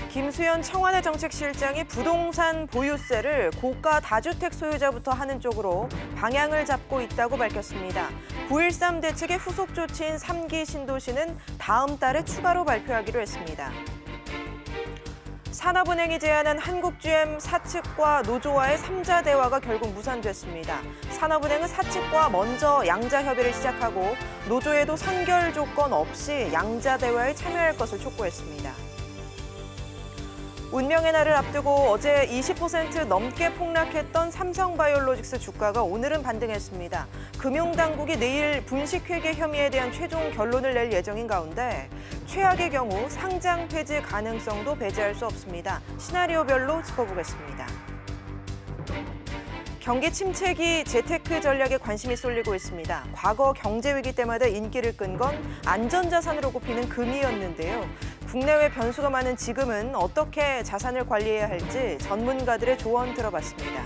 김수현 청와대 정책실장이 부동산 보유세를 고가 다주택 소유자부터 하는 쪽으로 방향을 잡고 있다고 밝혔습니다. 9.13 대책의 후속 조치인 3기 신도시는 다음 달에 추가로 발표하기로 했습니다. 산업은행이 제안한 한국GM 사측과 노조와의 3자 대화가 결국 무산됐습니다. 산업은행은 사측과 먼저 양자 협의를 시작하고 노조에도 선결 조건 없이 양자 대화에 참여할 것을 촉구했습니다. 운명의 날을 앞두고 어제 20% 넘게 폭락했던 삼성바이오로직스 주가가 오늘은 반등했습니다. 금융당국이 내일 분식회계 혐의에 대한 최종 결론을 낼 예정인 가운데 최악의 경우 상장 폐지 가능성도 배제할 수 없습니다. 시나리오별로 짚어보겠습니다. 경기 침체기 재테크 전략에 관심이 쏠리고 있습니다. 과거 경제 위기 때마다 인기를 끈 건 안전자산으로 꼽히는 금이었는데요. 국내외 변수가 많은 지금은 어떻게 자산을 관리해야 할지 전문가들의 조언 들어봤습니다.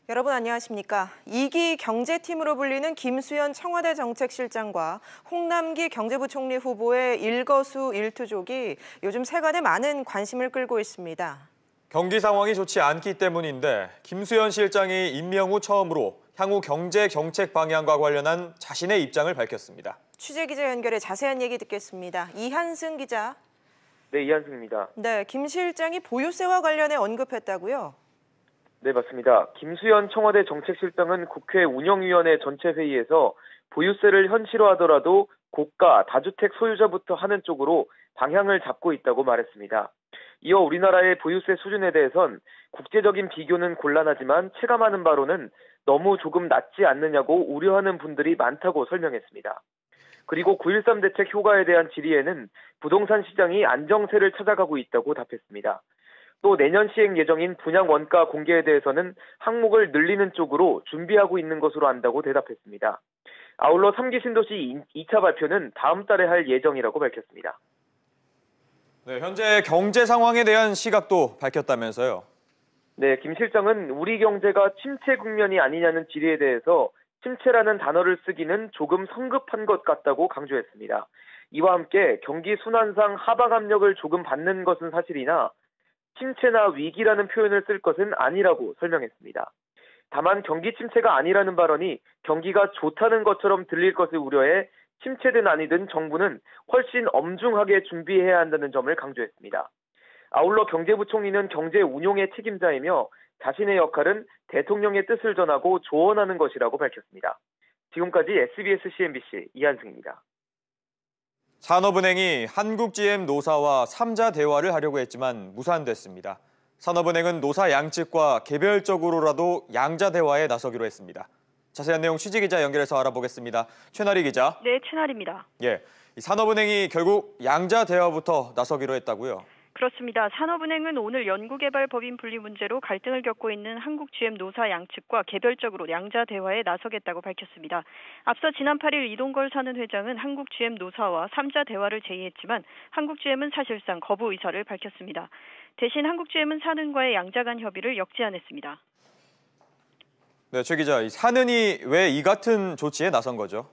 여러분 안녕하십니까? 2기 경제팀으로 불리는 김수현 청와대 정책실장과 홍남기 경제부총리 후보의 일거수일투족이 요즘 세간에 많은 관심을 끌고 있습니다. 경기 상황이 좋지 않기 때문인데 김수현 실장이 임명 후 처음으로 향후 경제 정책 방향과 관련한 자신의 입장을 밝혔습니다. 취재기자 연결해 자세한 얘기 듣겠습니다. 이한승 기자. 네, 이한승입니다. 네, 김 실장이 보유세와 관련해 언급했다고요? 네, 맞습니다. 김수현 청와대 정책실장은 국회 운영위원회 전체 회의에서 보유세를 현실화하더라도 고가 다주택 소유자부터 하는 쪽으로 방향을 잡고 있다고 말했습니다. 이어 우리나라의 보유세 수준에 대해선 국제적인 비교는 곤란하지만 체감하는 바로는 너무 조금 낮지 않느냐고 우려하는 분들이 많다고 설명했습니다. 그리고 9.13 대책 효과에 대한 질의에는 부동산 시장이 안정세를 찾아가고 있다고 답했습니다. 또 내년 시행 예정인 분양 원가 공개에 대해서는 항목을 늘리는 쪽으로 준비하고 있는 것으로 안다고 대답했습니다. 아울러 3기 신도시 2차 발표는 다음 달에 할 예정이라고 밝혔습니다. 네, 현재 경제 상황에 대한 시각도 밝혔다면서요? 네, 김 실장은 우리 경제가 침체 국면이 아니냐는 질의에 대해서 침체라는 단어를 쓰기는 조금 성급한 것 같다고 강조했습니다. 이와 함께 경기 순환상 하방 압력을 조금 받는 것은 사실이나 침체나 위기라는 표현을 쓸 것은 아니라고 설명했습니다. 다만 경기 침체가 아니라는 발언이 경기가 좋다는 것처럼 들릴 것을 우려해 침체든 아니든 정부는 훨씬 엄중하게 준비해야 한다는 점을 강조했습니다. 아울러 경제부총리는 경제 운용의 책임자이며 자신의 역할은 대통령의 뜻을 전하고 조언하는 것이라고 밝혔습니다. 지금까지 SBS CNBC 이한승입니다. 산업은행이 한국GM 노사와 3자 대화를 하려고 했지만 무산됐습니다. 산업은행은 노사 양측과 개별적으로라도 양자 대화에 나서기로 했습니다. 자세한 내용 취재기자 연결해서 알아보겠습니다. 최나리 기자. 네, 최나리입니다. 예, 산업은행이 결국 양자 대화부터 나서기로 했다고요? 그렇습니다. 산업은행은 오늘 연구개발법인 분리 문제로 갈등을 겪고 있는 한국GM 노사 양측과 개별적으로 양자 대화에 나서겠다고 밝혔습니다. 앞서 지난 8일 이동걸 사는회장은 한국GM 노사와 3자 대화를 제의했지만 한국GM은 사실상 거부 의사를 밝혔습니다. 대신 한국GM은 사는과의 양자 간 협의를 역제안했습니다. 네, 최 기자, 사는이 왜 이 같은 조치에 나선 거죠?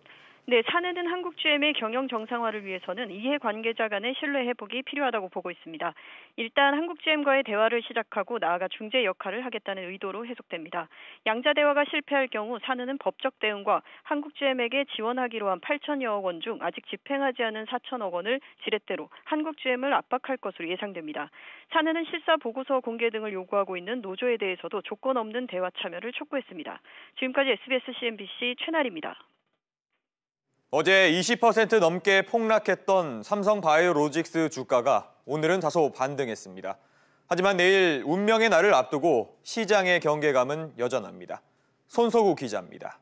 네, 사는은 한국GM의 경영 정상화를 위해서는 이해관계자 간의 신뢰 회복이 필요하다고 보고 있습니다. 일단 한국GM과의 대화를 시작하고 나아가 중재 역할을 하겠다는 의도로 해석됩니다. 양자 대화가 실패할 경우 사는은 법적 대응과 한국GM에게 지원하기로 한 8천여억 원 중 아직 집행하지 않은 4천억 원을 지렛대로 한국GM을 압박할 것으로 예상됩니다. 사는은 실사 보고서 공개 등을 요구하고 있는 노조에 대해서도 조건 없는 대화 참여를 촉구했습니다. 지금까지 SBS CNBC 최나리입니다. 어제 20% 넘게 폭락했던 삼성바이오로직스 주가가 오늘은 다소 반등했습니다. 하지만 내일 운명의 날을 앞두고 시장의 경계감은 여전합니다. 손석우 기자입니다.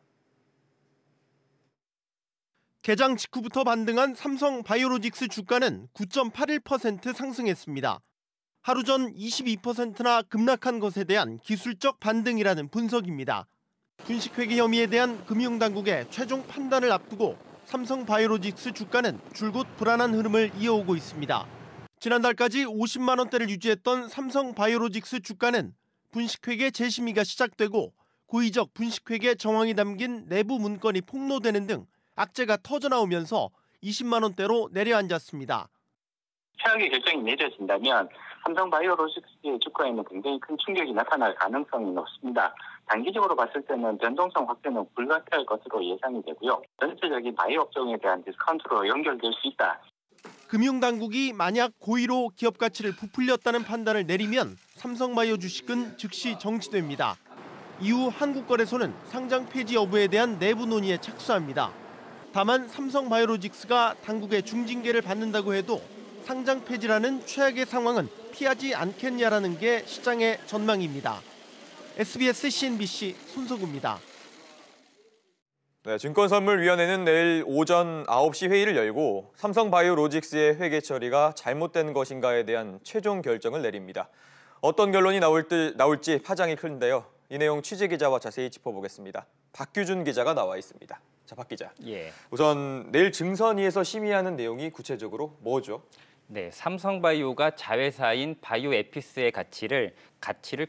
개장 직후부터 반등한 삼성바이오로직스 주가는 9.81% 상승했습니다. 하루 전 22%나 급락한 것에 대한 기술적 반등이라는 분석입니다. 분식회계 혐의에 대한 금융당국의 최종 판단을 앞두고 삼성바이오로직스 주가는 줄곧 불안한 흐름을 이어오고 있습니다. 지난달까지 50만 원대를 유지했던 삼성바이오로직스 주가는 분식회계 재심의가 시작되고 고의적 분식회계 정황이 담긴 내부 문건이 폭로되는 등 악재가 터져나오면서 20만 원대로 내려앉았습니다. 최악의 결정이 내려진다면 삼성바이오로직스의 주가에는 굉장히 큰 충격이 나타날 가능성이 높습니다. 단기적으로 봤을 때는 변동성 확대는 불가피할 것으로 예상이 되고요. 전체적인 바이오 업종에 대한 디스카운트로 연결될 수 있다. 금융당국이 만약 고의로 기업 가치를 부풀렸다는 판단을 내리면 삼성바이오 주식은 즉시 정지됩니다. 이후 한국거래소는 상장 폐지 여부에 대한 내부 논의에 착수합니다. 다만 삼성바이오로직스가 당국의 중징계를 받는다고 해도 상장 폐지라는 최악의 상황은 피하지 않겠냐라는 게 시장의 전망입니다. SBS CNBC 손석우입니다. 네, 증권선물위원회는 내일 오전 9시 회의를 열고 삼성바이오로직스의 회계 처리가 잘못된 것인가에 대한 최종 결정을 내립니다. 어떤 결론이 나올지 파장이 큰데요. 이 내용 취재기자와 자세히 짚어보겠습니다. 박규준 기자가 나와 있습니다. 자, 박 기자. 예. 우선 내일 증선위에서 심의하는 내용이 구체적으로 뭐죠? 네, 삼성바이오가 자회사인 바이오에피스의 가치를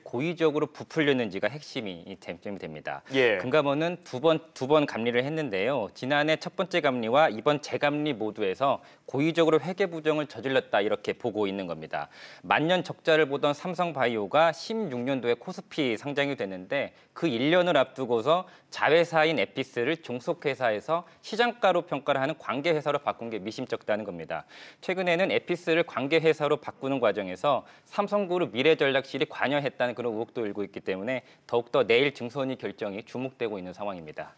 고의적으로 부풀렸는지가 핵심이 쟁점이 됩니다. 예. 금감원은 두 번 감리를 했는데요. 지난해 첫 번째 감리와 이번 재감리 모두에서 고의적으로 회계 부정을 저질렀다 이렇게 보고 있는 겁니다. 만년 적자를 보던 삼성바이오가 16년도에 코스피 상장이 됐는데 그 1년을 앞두고서 자회사인 에피스를 종속회사에서 시장가로 평가를 하는 관계회사로 바꾼 게 미심쩍다는 겁니다. 최근에는 에피스를 관계회사로 바꾸는 과정에서 삼성그룹 미래전략실이 관여했다는 그런 의혹도 일고 있기 때문에 더욱더 내일 증선위 결정이 주목되고 있는 상황입니다.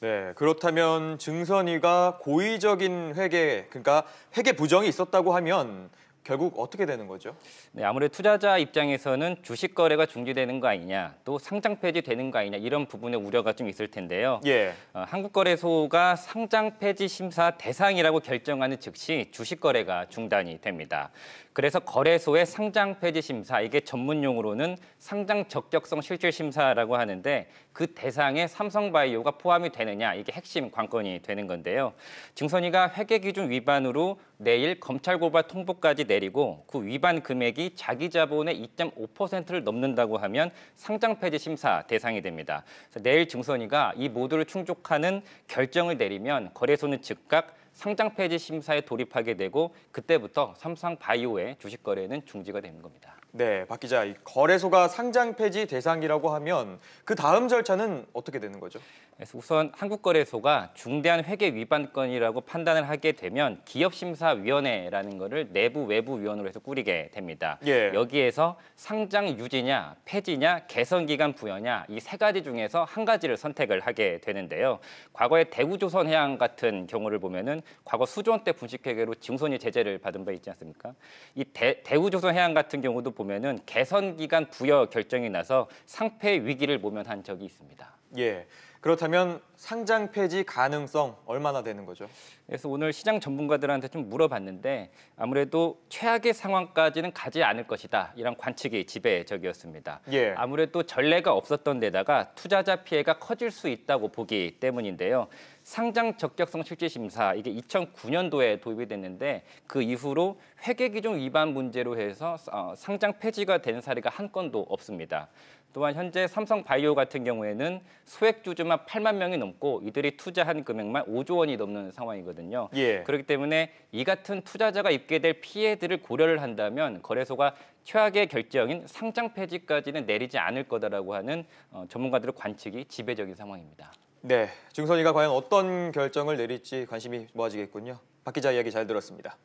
네, 그렇다면 증선위가 고의적인 회계, 그러니까 회계 부정이 있었다고 하면 결국 어떻게 되는 거죠? 네, 아무래도 투자자 입장에서는 주식 거래가 중지되는 거 아니냐, 또 상장 폐지되는 거 아니냐 이런 부분에 우려가 좀 있을 텐데요. 예. 한국거래소가 상장 폐지 심사 대상이라고 결정하는 즉시 주식 거래가 중단이 됩니다. 그래서 거래소의 상장 폐지 심사, 이게 전문 용어로는 상장 적격성 실질 심사라고 하는데 그 대상에 삼성바이오가 포함이 되느냐, 이게 핵심 관건이 되는 건데요. 증선위가 회계 기준 위반으로 내일 검찰 고발 통보까지 내리고 그 위반 금액이 자기 자본의 2.5%를 넘는다고 하면 상장 폐지 심사 대상이 됩니다. 그래서 내일 증선위가 이 모두를 충족하는 결정을 내리면 거래소는 즉각 상장 폐지 심사에 돌입하게 되고 그때부터 삼성바이오의 주식 거래는 중지가 되는 겁니다. 네, 박 기자, 이 거래소가 상장 폐지 대상이라고 하면 그 다음 절차는 어떻게 되는 거죠? 그래서 우선 한국거래소가 중대한 회계 위반 건이라고 판단을 하게 되면 기업심사위원회라는 거를 내부 외부 위원으로 해서 꾸리게 됩니다. 예. 여기에서 상장 유지냐, 폐지냐, 개선기간 부여냐 이 세 가지 중에서 한 가지를 선택을 하게 되는데요. 과거에 대우조선해양 같은 경우를 보면은 과거 수조원 때 분식회계로 증선위 제재를 받은 바 있지 않습니까? 이 대우조선해양 같은 경우도 보면은 개선기간 부여 결정이 나서 상폐 위기를 모면한 적이 있습니다. 예. 그렇다면 상장 폐지 가능성 얼마나 되는 거죠? 그래서 오늘 시장 전문가들한테 좀 물어봤는데 아무래도 최악의 상황까지는 가지 않을 것이다. 이런 관측이 지배적이었습니다. 예. 아무래도 전례가 없었던 데다가 투자자 피해가 커질 수 있다고 보기 때문인데요. 상장 적격성 실질 심사, 이게 2009년도에 도입이 됐는데 그 이후로 회계 기준 위반 문제로 해서 상장 폐지가 된 사례가 한 건도 없습니다. 또한 현재 삼성바이오 같은 경우에는 소액 주주만 8만 명이 넘고 이들이 투자한 금액만 5조 원이 넘는 상황이거든요. 예. 그렇기 때문에 이 같은 투자자가 입게 될 피해들을 고려를 한다면 거래소가 최악의 결정인 상장 폐지까지는 내리지 않을 거다라고 하는 전문가들의 관측이 지배적인 상황입니다. 네, 증선위가 과연 어떤 결정을 내릴지 관심이 모아지겠군요. 박 기자 이야기 잘 들었습니다.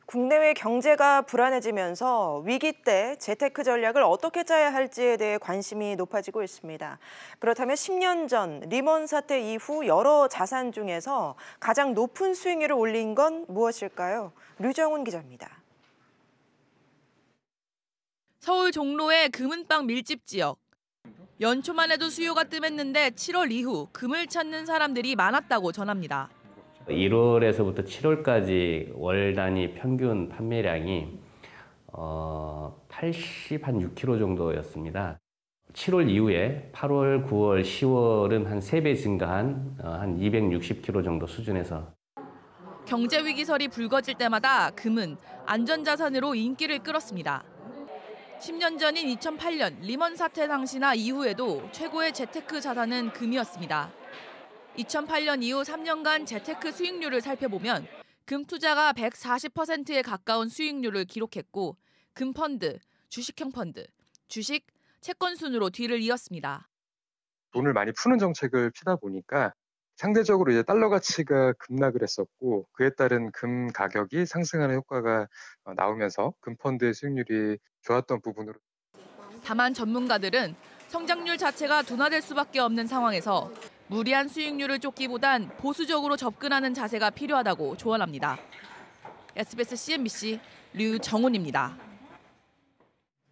국내외 경제가 불안해지면서 위기 때 재테크 전략을 어떻게 짜야 할지에 대해 관심이 높아지고 있습니다. 그렇다면 10년 전 리먼 사태 이후 여러 자산 중에서 가장 높은 수익률을 올린 건 무엇일까요? 류정훈 기자입니다. 서울 종로의 금은방 밀집 지역. 연초만 해도 수요가 뜸했는데 7월 이후 금을 찾는 사람들이 많았다고 전합니다. 1월에서부터 7월까지 월 단위 평균 판매량이 86kg 정도였습니다. 7월 이후에 8월, 9월, 10월은 한 3배 증가한 한 260kg 정도 수준에서. 경제 위기설이 불거질 때마다 금은 안전자산으로 인기를 끌었습니다. 10년 전인 2008년 리먼 사태 당시나 이후에도 최고의 재테크 자산은 금이었습니다. 2008년 이후 3년간 재테크 수익률을 살펴보면 금 투자가 140%에 가까운 수익률을 기록했고 금 펀드, 주식형 펀드, 주식, 채권 순으로 뒤를 이었습니다. 돈을 많이 푸는 정책을 피다 보니까 상대적으로 이제 달러 가치가 급락을 했었고 그에 따른 금 가격이 상승하는 효과가 나오면서 금 펀드의 수익률이 좋았던 부분으로. 다만 전문가들은 성장률 자체가 둔화될 수밖에 없는 상황에서 무리한 수익률을 쫓기보단 보수적으로 접근하는 자세가 필요하다고 조언합니다. SBS CNBC 류정훈입니다.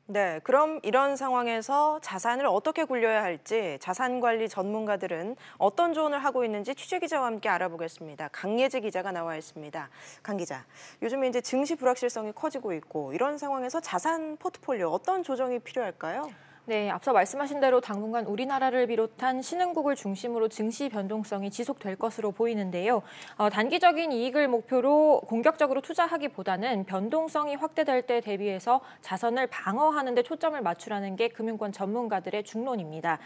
네, 그럼 이런 상황에서 자산을 어떻게 굴려야 할지 자산관리 전문가들은 어떤 조언을 하고 있는지 취재기자와 함께 알아보겠습니다. 강예지 기자가 나와 있습니다. 강 기자, 요즘에 이제 증시 불확실성이 커지고 있고 이런 상황에서 자산 포트폴리오 어떤 조정이 필요할까요? 네, 앞서 말씀하신 대로 당분간 우리나라를 비롯한 신흥국을 중심으로 증시 변동성이 지속될 것으로 보이는데요. 단기적인 이익을 목표로 공격적으로 투자하기보다는 변동성이 확대될 때 대비해서 자선을 방어하는 데 초점을 맞추라는 게 금융권 전문가들의 중론입니다.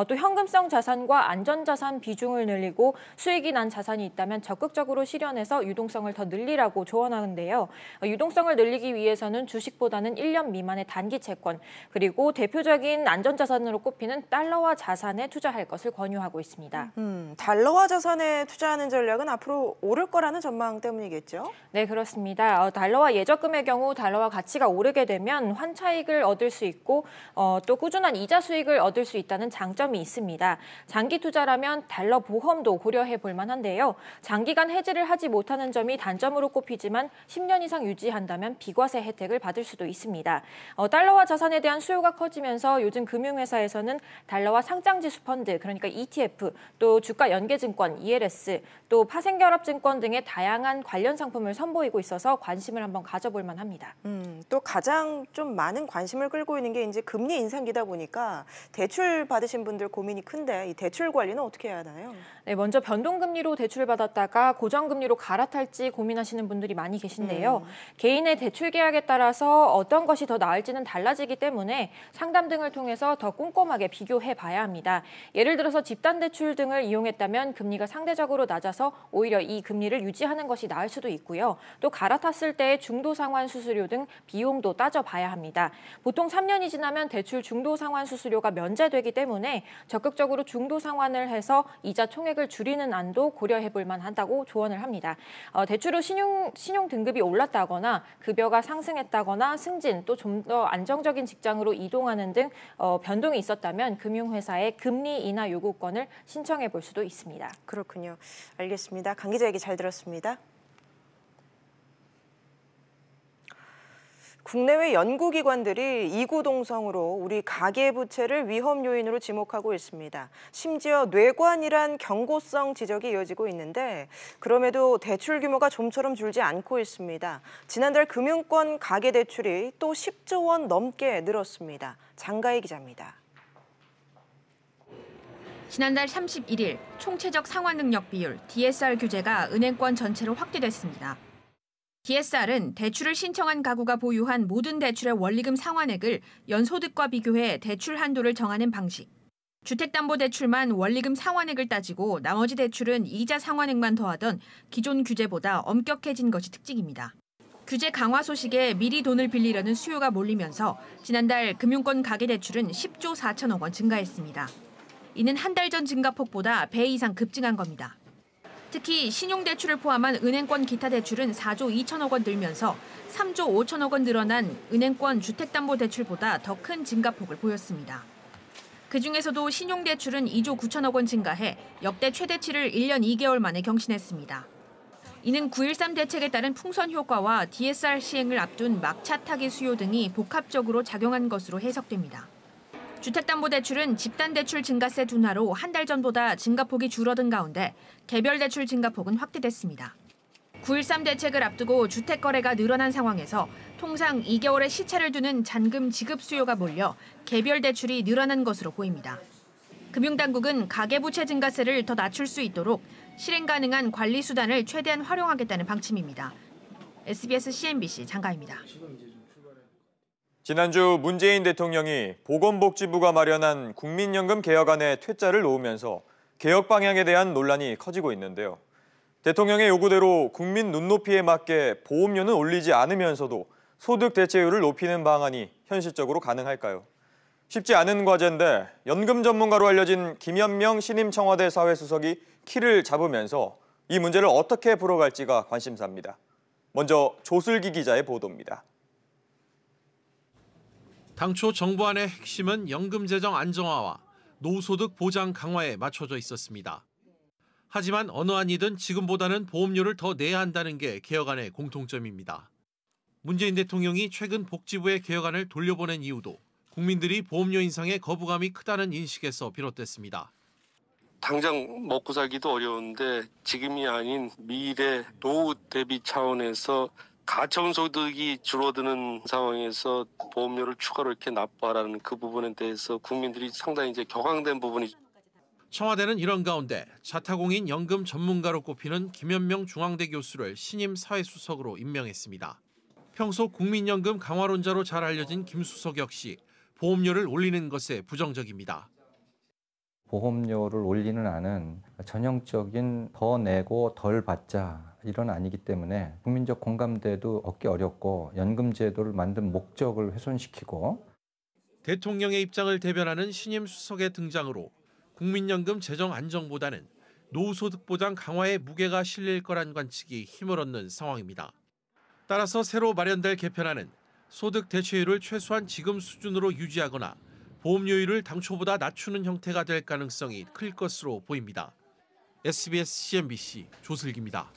또 현금성 자산과 안전자산 비중을 늘리고 수익이 난 자산이 있다면 적극적으로 실현해서 유동성을 더 늘리라고 조언하는데요. 유동성을 늘리기 위해서는 주식보다는 1년 미만의 단기 채권, 그리고 대표적인 안전자산으로 꼽히는 달러화 자산에 투자할 것을 권유하고 있습니다. 달러화 자산에 투자하는 전략은 앞으로 오를 거라는 전망 때문이겠죠? 네, 그렇습니다. 달러화 예적금의 경우 달러화 가치가 오르게 되면 환차익을 얻을 수 있고 또 꾸준한 이자 수익을 얻을 수 있다는 장점이 있습니다. 장기 투자라면 달러 보험도 고려해 볼 만한데요. 장기간 해지를 하지 못하는 점이 단점으로 꼽히지만 10년 이상 유지한다면 비과세 혜택을 받을 수도 있습니다. 달러화 자산에 대한 수요가 커지면서 요즘 금융회사에서는 달러화 상장지수 펀드, 그러니까 ETF, 또 주가 연계증권, ELS, 또 파생결합증권 등의 다양한 관련 상품을 선보이고 있어서 관심을 한번 가져볼 만합니다. 또 가장 좀 많은 관심을 끌고 있는 게 이제 금리 인상기다 보니까 대출 받으신 분들 고민이 큰데 이 대출 관리는 어떻게 해야 하나요? 네, 먼저 변동금리로 대출받았다가 고정금리로 갈아탈지 고민하시는 분들이 많이 계신데요. 개인의 대출 계약에 따라서 어떤 것이 더 나을지는 달라지기 때문에 상담 등을 통해서 더 꼼꼼하게 비교해 봐야 합니다. 예를 들어서 집단대출 등을 이용했다면 금리가 상대적으로 낮아서 오히려 이 금리를 유지하는 것이 나을 수도 있고요. 또 갈아탔을 때의 중도상환 수수료 등 비용도 따져봐야 합니다. 보통 3년이 지나면 대출 중도상환 수수료가 면제되기 때문에 적극적으로 중도상환을 해서 이자 총액을 줄이는 안도 고려해 볼 만하다고 조언을 합니다. 대출 후 신용 등급이 올랐다거나 급여가 상승했다거나 승진 또 좀 더 안정적인 직장으로 이동하는 등 변동이 있었다면 금융회사의 금리 인하 요구권을 신청해 볼 수도 있습니다. 그렇군요. 알겠습니다. 강 기자 얘기 잘 들었습니다. 국내외 연구기관들이 이구동성으로 우리 가계부채를 위험 요인으로 지목하고 있습니다. 심지어 뇌관이란 경고성 지적이 이어지고 있는데 그럼에도 대출 규모가 좀처럼 줄지 않고 있습니다. 지난달 금융권 가계대출이 또 10조 원 넘게 늘었습니다. 장가희 기자입니다. 지난달 31일 총체적 상환능력 비율 DSR 규제가 은행권 전체로 확대됐습니다. DSR은 대출을 신청한 가구가 보유한 모든 대출의 원리금 상환액을 연소득과 비교해 대출 한도를 정하는 방식. 주택담보대출만 원리금 상환액을 따지고 나머지 대출은 이자 상환액만 더하던 기존 규제보다 엄격해진 것이 특징입니다. 규제 강화 소식에 미리 돈을 빌리려는 수요가 몰리면서 지난달 금융권 가계대출은 10조 4천억 원 증가했습니다. 이는 한 달 전 증가폭보다 배 이상 급증한 겁니다. 특히 신용대출을 포함한 은행권 기타 대출은 4조 2천억 원 늘면서 3조 5천억 원 늘어난 은행권 주택담보대출보다 더 큰 증가폭을 보였습니다. 그중에서도 신용대출은 2조 9천억 원 증가해 역대 최대치를 1년 2개월 만에 경신했습니다. 이는 9.13 대책에 따른 풍선 효과와 DSR 시행을 앞둔 막차 타기 수요 등이 복합적으로 작용한 것으로 해석됩니다. 주택담보대출은 집단대출 증가세 둔화로 한 달 전보다 증가폭이 줄어든 가운데 개별대출 증가폭은 확대됐습니다. 9.13 대책을 앞두고 주택거래가 늘어난 상황에서 통상 2개월의 시차를 두는 잔금 지급 수요가 몰려 개별대출이 늘어난 것으로 보입니다. 금융당국은 가계부채 증가세를 더 낮출 수 있도록 실행 가능한 관리 수단을 최대한 활용하겠다는 방침입니다. SBS CNBC 장가입니다. 지난주 문재인 대통령이 보건복지부가 마련한 국민연금 개혁안에 퇴짜를 놓으면서 개혁 방향에 대한 논란이 커지고 있는데요. 대통령의 요구대로 국민 눈높이에 맞게 보험료는 올리지 않으면서도 소득 대체율을 높이는 방안이 현실적으로 가능할까요? 쉽지 않은 과제인데 연금 전문가로 알려진 김현명 신임 청와대 사회수석이 키를 잡으면서 이 문제를 어떻게 풀어갈지가 관심사입니다. 먼저 조슬기 기자의 보도입니다. 당초 정부안의 핵심은 연금 재정 안정화와 노후소득 보장 강화에 맞춰져 있었습니다. 하지만 어느 안이든 지금보다는 보험료를 더 내야 한다는 게 개혁안의 공통점입니다. 문재인 대통령이 최근 복지부의 개혁안을 돌려보낸 이유도 국민들이 보험료 인상에 거부감이 크다는 인식에서 비롯됐습니다. 당장 먹고 살기도 어려운데 지금이 아닌 미래 노후 대비 차원에서 가처분소득이 줄어드는 상황에서 보험료를 추가로 이렇게 납부하라는 그 부분에 대해서 국민들이 상당히 이제 격앙된 부분이. 청와대는 이런 가운데 자타공인 연금 전문가로 꼽히는 김현명 중앙대 교수를 신임 사회수석으로 임명했습니다. 평소 국민연금 강화론자로 잘 알려진 김 수석 역시 보험료를 올리는 것에 부정적입니다. 보험료를 올리는 안은 전형적인 더 내고 덜 받자 이런 아니기 때문에 국민적 공감대도 얻기 어렵고 연금 제도를 만든 목적을 훼손시키고. 대통령의 입장을 대변하는 신임 수석의 등장으로 국민연금 재정 안정보다는 노후소득 보장 강화에 무게가 실릴 거란 관측이 힘을 얻는 상황입니다. 따라서 새로 마련될 개편안은 소득 대체율을 최소한 지금 수준으로 유지하거나 보험료율을 당초보다 낮추는 형태가 될 가능성이 클 것으로 보입니다. SBS CNBC 조슬기입니다.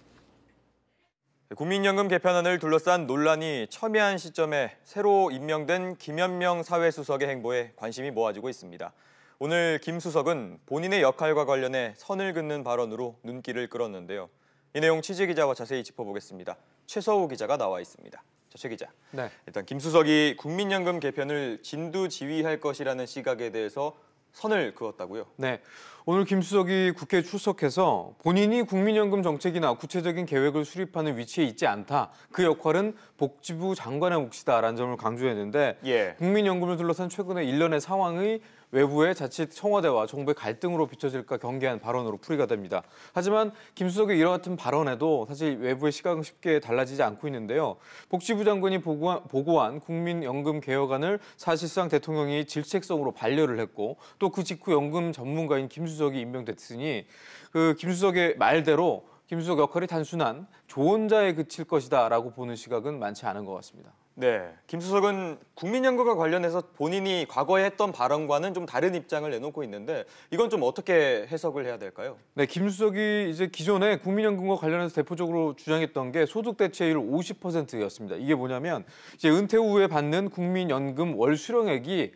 국민연금 개편안을 둘러싼 논란이 첨예한 시점에 새로 임명된 김현명 사회수석의 행보에 관심이 모아지고 있습니다. 오늘 김 수석은 본인의 역할과 관련해 선을 긋는 발언으로 눈길을 끌었는데요. 이 내용 취재기자와 자세히 짚어보겠습니다. 최서우 기자가 나와 있습니다. 최 기자. 네. 일단 김 수석이 국민연금 개편을 진두지휘할 것이라는 시각에 대해서 선을 그었다고요? 네. 오늘 김 수석이 국회에 출석해서 본인이 국민연금 정책이나 구체적인 계획을 수립하는 위치에 있지 않다. 그 역할은 복지부 장관의 몫이다라는 점을 강조했는데 국민연금을 둘러싼 최근의 일련의 상황이 외부의 자칫 청와대와 정부의 갈등으로 비춰질까 경계한 발언으로 풀이가 됩니다. 하지만 김 수석의 이와 같은 발언에도 사실 외부의 시각은 쉽게 달라지지 않고 있는데요. 복지부 장관이 보고한 국민연금 개혁안을 사실상 대통령이 질책성으로 반려를 했고 또 그 직후 연금 전문가인 김 수석이 임명됐으니 그 김 수석의 말대로 김 수석 역할이 단순한 조언자에 그칠 것이다라고 보는 시각은 많지 않은 것 같습니다. 네, 김 수석은 국민연금과 관련해서 본인이 과거에 했던 발언과는 좀 다른 입장을 내놓고 있는데 이건 좀 어떻게 해석을 해야 될까요? 네, 김 수석이 이제 기존에 국민연금과 관련해서 대표적으로 주장했던 게 소득 대체율 50%였습니다. 이게 뭐냐면 이제 은퇴 후에 받는 국민연금 월 수령액이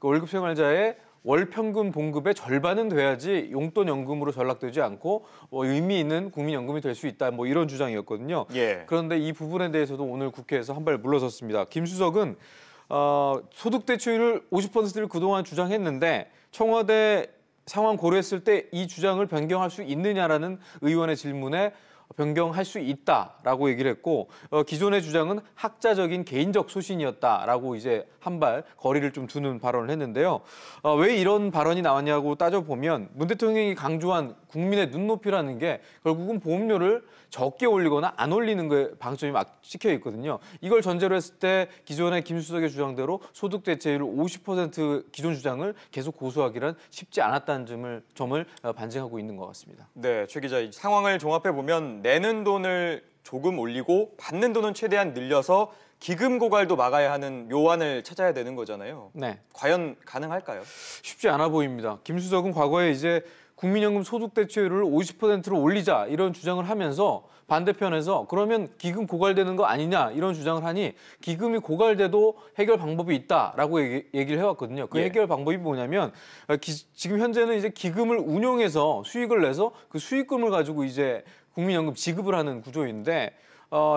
월급 생활자의 월 평균 봉급의 절반은 돼야지 용돈 연금으로 전락되지 않고 의미 있는 국민연금이 될 수 있다. 이런 주장이었거든요. 그런데 이 부분에 대해서도 오늘 국회에서 한 발 물러섰습니다. 김 수석은 소득 대체율 50%를 그동안 주장했는데 청와대 상황 고려했을 때 이 주장을 변경할 수 있느냐라는 의원의 질문에 변경할 수 있다라고 얘기를 했고 기존의 주장은 학자적인 개인적 소신이었다라고 이제 한 발 거리를 좀 두는 발언을 했는데요. 왜 이런 발언이 나왔냐고 따져보면 문 대통령이 강조한 국민의 눈높이라는 게 결국은 보험료를 적게 올리거나 안 올리는 거에 방점이 막 찍혀 있거든요. 이걸 전제로 했을 때 기존의 김 수석의 주장대로 소득 대체율 50% 기존 주장을 계속 고수하기란 쉽지 않았다는 점을 반증하고 있는 것 같습니다. 네, 최 기자, 상황을 종합해 보면 내는 돈을 조금 올리고 받는 돈은 최대한 늘려서 기금 고갈도 막아야 하는 묘안을 찾아야 되는 거잖아요. 네. 과연 가능할까요? 쉽지 않아 보입니다. 김 수석은 과거에 이제 국민연금 소득 대체율을 50%로 올리자 이런 주장을 하면서 반대편에서 그러면 기금 고갈되는 거 아니냐 이런 주장을 하니 기금이 고갈돼도 해결 방법이 있다라고 얘기를 해왔거든요. 그 해결 방법이 뭐냐면 지금 현재는 이제 기금을 운용해서 수익을 내서 그 수익금을 가지고 이제 국민연금 지급을 하는 구조인데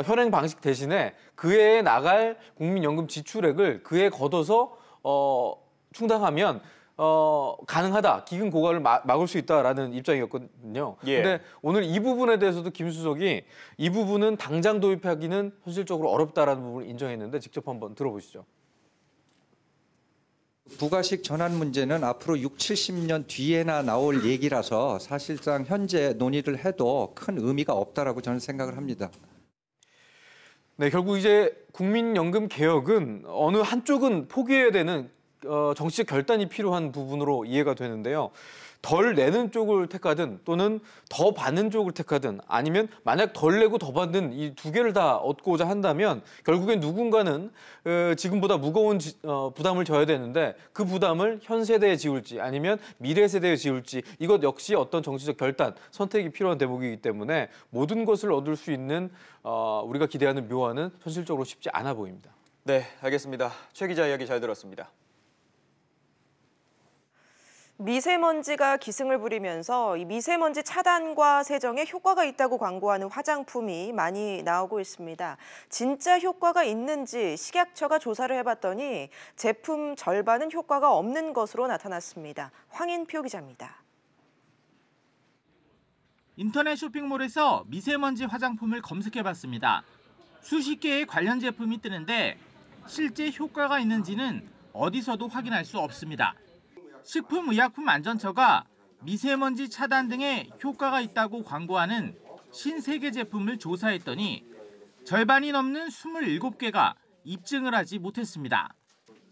현행 방식 대신에 그해에 나갈 국민연금 지출액을 그해 걷어서 충당하면 가능하다. 기금 고갈을 막을 수 있다라는 입장이었거든요. 그런데 오늘 이 부분에 대해서도 김 수석이 이 부분은 당장 도입하기는 현실적으로 어렵다라는 부분을 인정했는데 직접 한번 들어보시죠. 부가식 전환 문제는 앞으로 6, 70년 뒤에나 나올 얘기라서 사실상 현재 논의를 해도 큰 의미가 없다라고 저는 생각을 합니다. 네, 결국 이제 국민연금 개혁은 어느 한쪽은 포기해야 되는 정치적 결단이 필요한 부분으로 이해가 되는데요. 덜 내는 쪽을 택하든 또는 더 받는 쪽을 택하든 아니면 만약 덜 내고 더 받는 이 두 개를 다 얻고자 한다면 결국엔 누군가는 지금보다 무거운 부담을 져야 되는데 그 부담을 현 세대에 지울지 아니면 미래 세대에 지울지 이것 역시 어떤 정치적 결단, 선택이 필요한 대목이기 때문에 모든 것을 얻을 수 있는 우리가 기대하는 묘화는 현실적으로 쉽지 않아 보입니다. 네, 알겠습니다. 최 기자 이야기 잘 들었습니다. 미세먼지가 기승을 부리면서 이 미세먼지 차단과 세정에 효과가 있다고 광고하는 화장품이 많이 나오고 있습니다. 진짜 효과가 있는지 식약처가 조사를 해봤더니 제품 절반은 효과가 없는 것으로 나타났습니다. 황인표 기자입니다. 인터넷 쇼핑몰에서 미세먼지 화장품을 검색해봤습니다. 수십 개의 관련 제품이 뜨는데 실제 효과가 있는지는 어디서도 확인할 수 없습니다. 식품의약품안전처가 미세먼지 차단 등에 효과가 있다고 광고하는 53개 제품을 조사했더니 절반이 넘는 27개가 입증을 하지 못했습니다.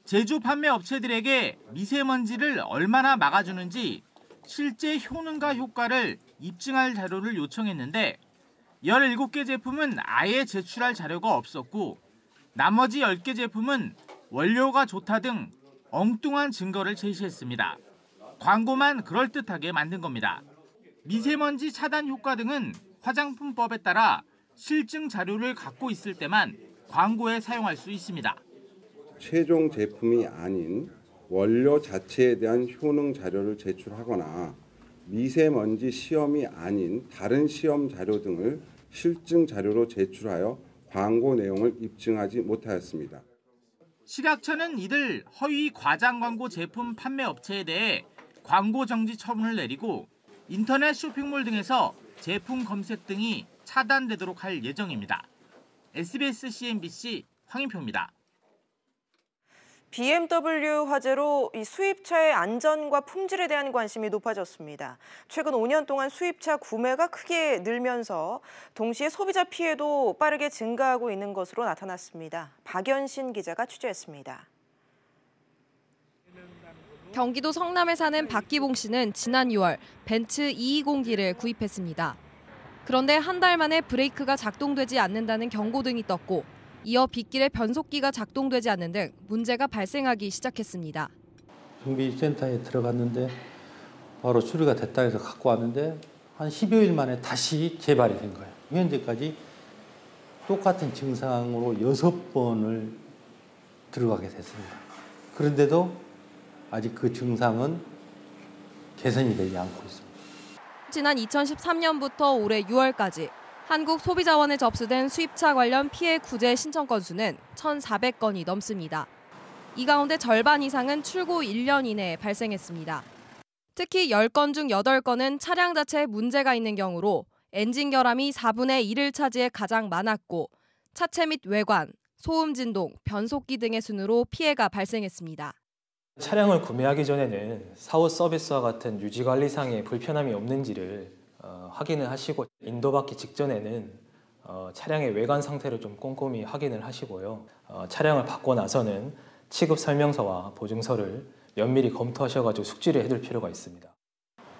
제조 판매 업체들에게 미세먼지를 얼마나 막아주는지 실제 효능과 효과를 입증할 자료를 요청했는데 17개 제품은 아예 제출할 자료가 없었고 나머지 10개 제품은 원료가 좋다 등 엉뚱한 증거를 제시했습니다. 광고만 그럴듯하게 만든 겁니다. 미세먼지 차단 효과 등은 화장품법에 따라 실증 자료를 갖고 있을 때만 광고에 사용할 수 있습니다. 최종 제품이 아닌 원료 자체에 대한 효능 자료를 제출하거나 미세먼지 시험이 아닌 다른 시험 자료 등을 실증 자료로 제출하여 광고 내용을 입증하지 못하였습니다. 식약처는 이들 허위 과장 광고 제품 판매 업체에 대해 광고 정지 처분을 내리고 인터넷 쇼핑몰 등에서 제품 검색 등이 차단되도록 할 예정입니다. SBS CNBC 황인표입니다. BMW 화재로 이 수입차의 안전과 품질에 대한 관심이 높아졌습니다. 최근 5년 동안 수입차 구매가 크게 늘면서 동시에 소비자 피해도 빠르게 증가하고 있는 것으로 나타났습니다. 박연신 기자가 취재했습니다. 경기도 성남에 사는 박기봉 씨는 지난 6월 벤츠 220D를 구입했습니다. 그런데 한 달 만에 브레이크가 작동되지 않는다는 경고등이 떴고 이어 빗길에 변속기가 작동되지 않는 등 문제가 발생하기 시작했습니다. 정비센터에 들어갔는데 바로 수리가 됐다 해서 갖고 왔는데 한 10여일 만에 다시 재발이 된 거예요. 현재까지 똑같은 증상으로 6번을 들어가게 됐습니다. 그런데도 아직 그 증상은 개선이 되지 않고 있습니다. 지난 2013년부터 올해 6월까지 한국소비자원에 접수된 수입차 관련 피해 구제 신청 건수는 1,400건이 넘습니다. 이 가운데 절반 이상은 출고 1년 이내에 발생했습니다. 특히 10건 중 8건은 차량 자체에 문제가 있는 경우로 엔진 결함이 4분의 1을 차지해 가장 많았고 차체 및 외관, 소음 진동, 변속기 등의 순으로 피해가 발생했습니다. 차량을 구매하기 전에는 사후 서비스와 같은 유지관리상의 불편함이 없는지를 확인을 하시고 인도받기 직전에는 차량의 외관 상태를 좀 꼼꼼히 확인을 하시고요. 차량을 받고 나서는 취급 설명서와 보증서를 면밀히 검토하셔가지고 숙지를 해둘 필요가 있습니다.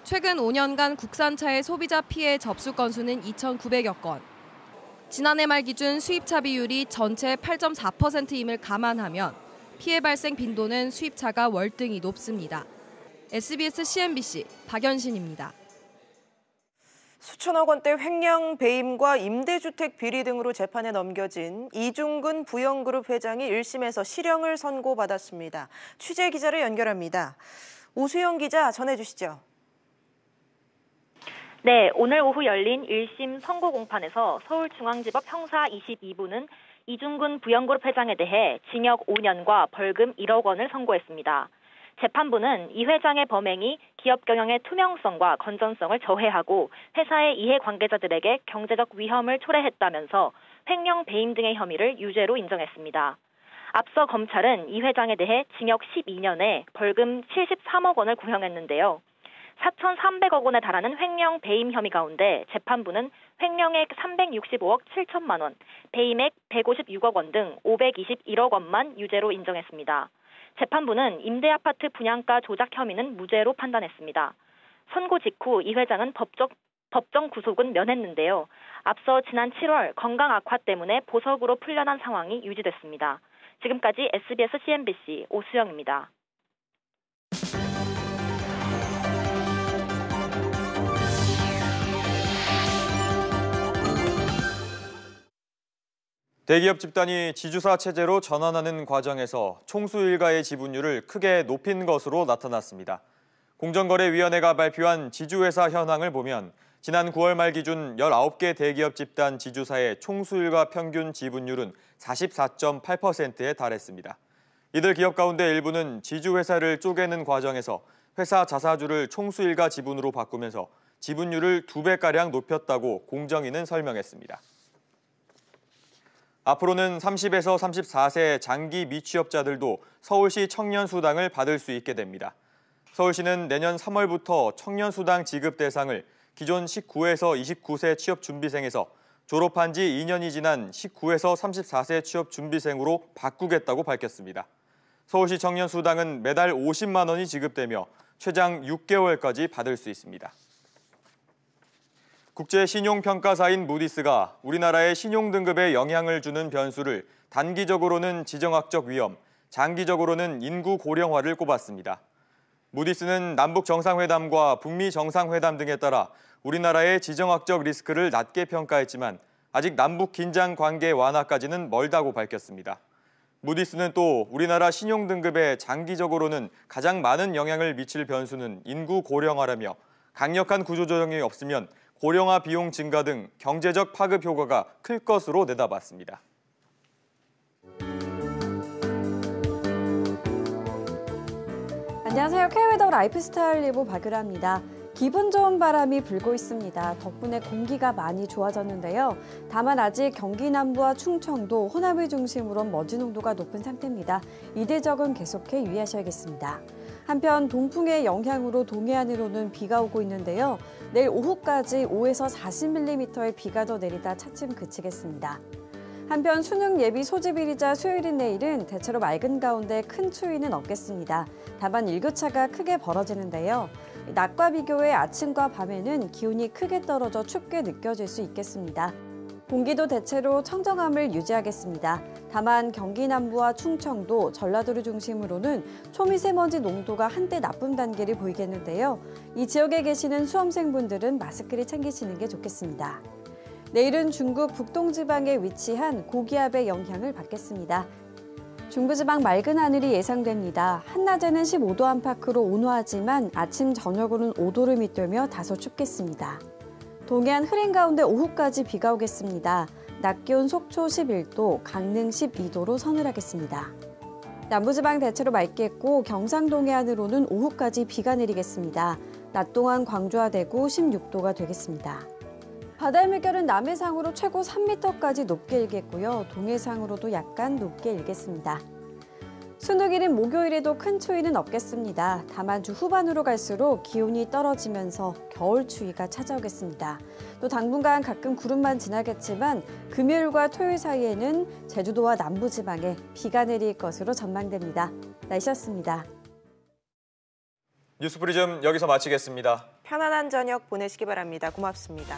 최근 5년간 국산차의 소비자 피해 접수 건수는 2,900여 건. 지난해 말 기준 수입차 비율이 전체 8.4%임을 감안하면 피해 발생 빈도는 수입차가 월등히 높습니다. SBS CNBC 박연신입니다. 수천억 원대 횡령 배임과 임대주택 비리 등으로 재판에 넘겨진 이중근 부영그룹 회장이 1심에서 실형을 선고받았습니다. 취재 기자를 연결합니다. 오수영 기자 전해주시죠. 네, 오늘 오후 열린 1심 선고 공판에서 서울중앙지법 형사 22부는 이중근 부영그룹 회장에 대해 징역 5년과 벌금 1억 원을 선고했습니다. 재판부는 이 회장의 범행이 기업 경영의 투명성과 건전성을 저해하고 회사의 이해관계자들에게 경제적 위험을 초래했다면서 횡령 배임 등의 혐의를 유죄로 인정했습니다. 앞서 검찰은 이 회장에 대해 징역 12년에 벌금 73억 원을 구형했는데요. 4,300억 원에 달하는 횡령 배임 혐의 가운데 재판부는 횡령액 365억 7천만 원, 배임액 156억 원 등 521억 원만 유죄로 인정했습니다. 재판부는 임대아파트 분양가 조작 혐의는 무죄로 판단했습니다. 선고 직후 이 회장은 법정 구속은 면했는데요. 앞서 지난 7월 건강 악화 때문에 보석으로 풀려난 상황이 유지됐습니다. 지금까지 SBS CNBC 오수영입니다. 대기업 집단이 지주사 체제로 전환하는 과정에서 총수 일가의 지분율을 크게 높인 것으로 나타났습니다. 공정거래위원회가 발표한 지주회사 현황을 보면 지난 9월 말 기준 19개 대기업 집단 지주사의 총수 일가 평균 지분율은 44.8%에 달했습니다. 이들 기업 가운데 일부는 지주회사를 쪼개는 과정에서 회사 자사주를 총수 일가 지분으로 바꾸면서 지분율을 2배가량 높였다고 공정위는 설명했습니다. 앞으로는 30에서 34세 장기 미취업자들도 서울시 청년수당을 받을 수 있게 됩니다. 서울시는 내년 3월부터 청년수당 지급 대상을 기존 19에서 29세 취업준비생에서 졸업한 지 2년이 지난 19에서 34세 취업준비생으로 바꾸겠다고 밝혔습니다. 서울시 청년수당은 매달 50만 원이 지급되며 최장 6개월까지 받을 수 있습니다. 국제신용평가사인 무디스가 우리나라의 신용등급에 영향을 주는 변수를 단기적으로는 지정학적 위험, 장기적으로는 인구 고령화를 꼽았습니다. 무디스는 남북정상회담과 북미정상회담 등에 따라 우리나라의 지정학적 리스크를 낮게 평가했지만 아직 남북 긴장 관계 완화까지는 멀다고 밝혔습니다. 무디스는 또 우리나라 신용등급에 장기적으로는 가장 많은 영향을 미칠 변수는 인구 고령화라며 강력한 구조조정이 없으면 고령화 비용 증가 등 경제적 파급 효과가 클 것으로 내다봤습니다. 안녕하세요. K웨더 라이프스타일 예보 박유라입니다. 기분 좋은 바람이 불고 있습니다. 덕분에 공기가 많이 좋아졌는데요. 다만 아직 경기 남부와 충청도, 호남을 중심으로 먼지 농도가 높은 상태입니다. 이대적은 계속해 유의하셔야겠습니다. 한편 동풍의 영향으로 동해안으로는 비가 오고 있는데요. 내일 오후까지 5에서 40mm의 비가 더 내리다 차츰 그치겠습니다. 한편 수능 예비 소집일이자 수요일인 내일은 대체로 맑은 가운데 큰 추위는 없겠습니다. 다만 일교차가 크게 벌어지는데요. 낮과 비교해 아침과 밤에는 기온이 크게 떨어져 춥게 느껴질 수 있겠습니다. 공기도 대체로 청정함을 유지하겠습니다. 다만 경기 남부와 충청도, 전라도를 중심으로는 초미세먼지 농도가 한때 나쁨 단계를 보이겠는데요. 이 지역에 계시는 수험생분들은 마스크를 챙기시는 게 좋겠습니다. 내일은 중국 북동지방에 위치한 고기압의 영향을 받겠습니다. 중부지방 맑은 하늘이 예상됩니다. 한낮에는 15도 안팎으로 온화하지만 아침, 저녁으로는 5도를 밑돌며 다소 춥겠습니다. 동해안 흐린 가운데 오후까지 비가 오겠습니다. 낮 기온 속초 11도, 강릉 12도로 서늘하겠습니다. 남부지방 대체로 맑겠고 경상 동해안으로는 오후까지 비가 내리겠습니다. 낮 동안 광주와 대구 16도가 되겠습니다. 바다의 물결은 남해상으로 최고 3m까지 높게 일겠고요. 동해상으로도 약간 높게 일겠습니다. 수능일인 목요일에도 큰 추위는 없겠습니다. 다만 주 후반으로 갈수록 기온이 떨어지면서 겨울 추위가 찾아오겠습니다. 또 당분간 가끔 구름만 지나겠지만 금요일과 토요일 사이에는 제주도와 남부지방에 비가 내릴 것으로 전망됩니다. 날씨였습니다. 뉴스프리즘 여기서 마치겠습니다. 편안한 저녁 보내시기 바랍니다. 고맙습니다.